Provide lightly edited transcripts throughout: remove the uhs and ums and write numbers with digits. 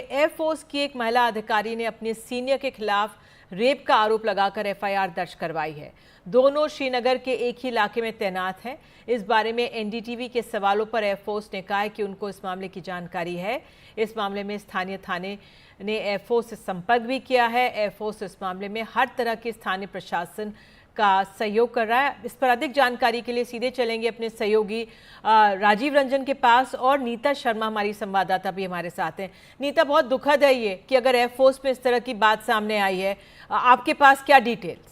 Air force की एक महिला अधिकारी ने अपने सीनियर के खिलाफ रेप का आरोप लगाकर एफआईआर दर्ज करवाई है। दोनों श्रीनगर के एक ही इलाके में तैनात हैं। इस बारे में एनडीटीवी के सवालों पर एयरफोर्स ने कहा है कि उनको इस मामले की जानकारी है। इस मामले में स्थानीय थाने ने एयरफोर्स से संपर्क भी किया है। एयरफोर्स इस मामले में हर तरह के स्थानीय प्रशासन का सहयोग कर रहा है। इस पर अधिक जानकारी के लिए सीधे चलेंगे अपने सहयोगी राजीव रंजन के पास, और नीता शर्मा हमारी संवाददाता भी हमारे साथ हैं। नीता, बहुत दुखद है ये कि अगर एयरफोर्स में इस तरह की बात सामने आई है, आपके पास क्या डिटेल्स?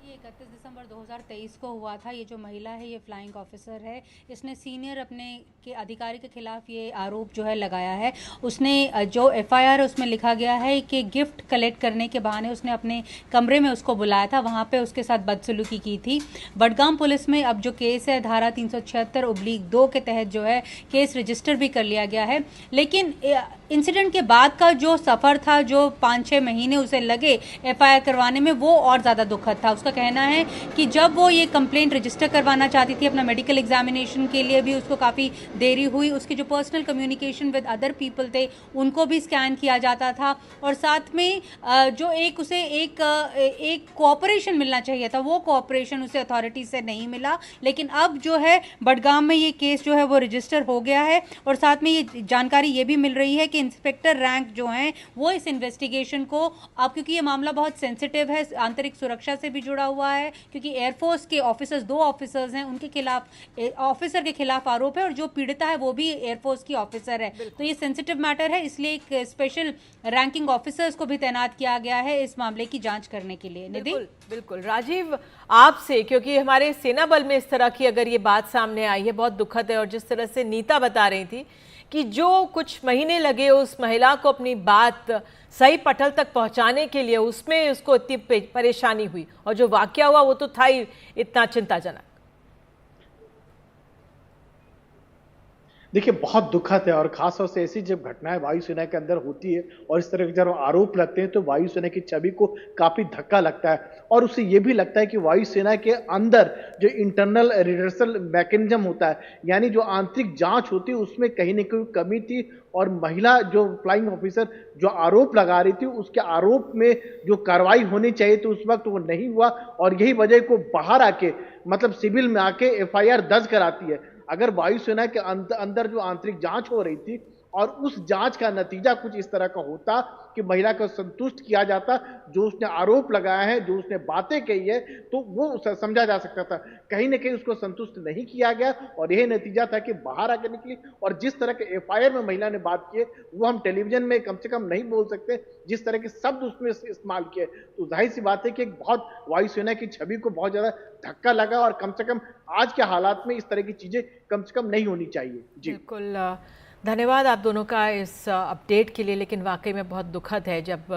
31 दिसंबर 2023 को हुआ था। ये जो महिला है, ये फ्लाइंग ऑफिसर है, इसने सीनियर अपने के अधिकारी के खिलाफ ये आरोप जो है लगाया है। उसने जो एफआईआर है उसमें लिखा गया है कि गिफ्ट कलेक्ट करने के बहाने उसने अपने कमरे में उसको बुलाया था, वहाँ पे उसके साथ बदसलूकी की थी। बडगाम पुलिस में अब जो केस है धारा 376/2 के तहत जो है केस रजिस्टर भी कर लिया गया है। लेकिन इंसिडेंट के बाद का जो सफ़र था, जो 5-6 महीने उसे लगे एफआईआर करवाने में, वो और ज़्यादा दुखद था। उसका कहना है कि जब वो ये कंप्लेंट रजिस्टर करवाना चाहती थी, अपना मेडिकल एग्जामिनेशन के लिए भी उसको काफ़ी देरी हुई। उसके जो personal communication with other people थे उनको भी स्कैन किया जाता था, और साथ में जो उसे एक कोऑपरेशन मिलना चाहिए था, वो कोऑपरेशन उसे अथॉरिटी से नहीं मिला। लेकिन अब जो है बडगाम में ये केस जो है वो रजिस्टर हो गया है, और साथ में ये जानकारी ये भी मिल रही है कि इंस्पेक्टर रैंक जो हैं वो इस इन्वेस्टिगेशन को, अब क्योंकि ये मामला बहुत सेंसिटिव है, आंतरिक सुरक्षा से भी जुड़ा हुआ है, क्योंकि एयरफोर्स के ऑफिसर्स, 2 ऑफिसर्स हैं, उनके खिलाफ, ऑफिसर के खिलाफ आरोप है, और जो पीड़िता है वो भी एयरफोर्स की ऑफिसर है। तो ये सेंसिटिव मैटर है, इसलिए एक स्पेशल रैंकिंग ऑफिसर्स को भी तैनात किया गया है इस मामले की जांच करने के लिए। निधि, बिल्कुल राजीव, आपसे, क्योंकि हमारे सेना बल में इस तरह की अगर ये बात सामने आई है, बहुत दुखद है। और जिस तरह से नीता बता रही थी कि जो कुछ महीने लगे उस महिला को अपनी बात सही पटल तक पहुंचाने के लिए, उसमें उसको इतनी परेशानी हुई, और जो वाकया हुआ वो तो था ही इतना चिंताजनक। देखिए, बहुत दुखद है, और खासतौर से ऐसी जब घटनाएं वायुसेना के अंदर होती है और इस तरह के जब आरोप लगते हैं तो वायुसेना की छवि को काफी धक्का लगता है। और उससे यह भी लगता है कि वायुसेना के अंदर जो इंटरनल रिहर्सल मैकेनिज्म होता है, यानी जो आंतरिक जांच होती है, उसमें कहीं ना कहीं कमी थी। और महिला जो फ्लाइंग ऑफिसर जो आरोप लगा रही थी, उसके आरोप में जो कार्रवाई होनी चाहिए तो उस वक्त वो नहीं हुआ, और यही वजह को बाहर आके, मतलब सिविल में आके एफआईआर दर्ज कराती है। अगर वायुसेना के अंदर जो आंतरिक जांच हो रही थी और उस जांच का नतीजा कुछ इस तरह का होता कि महिला को संतुष्ट किया जाता, जो उसने आरोप लगाया है, जो उसने बातें कही है, तो वो समझा जा सकता था। कहीं ना कहीं उसको संतुष्ट नहीं किया गया, और यही नतीजा था कि बाहर आकर निकली। और जिस तरह के एफआईआर में महिला ने बात की है, वो हम टेलीविजन में कम से कम नहीं बोल सकते। जिस तरह के शब्द उसमें इस्तेमाल किए, तो जाहिर सी बात है कि एक बहुत वायुसेना की छवि को बहुत ज्यादा धक्का लगा, और कम से कम आज के हालात में इस तरह की चीजें कम से कम नहीं होनी चाहिए। जी बिल्कुल, धन्यवाद आप दोनों का इस अपडेट के लिए। लेकिन वाकई में बहुत दुखद है जब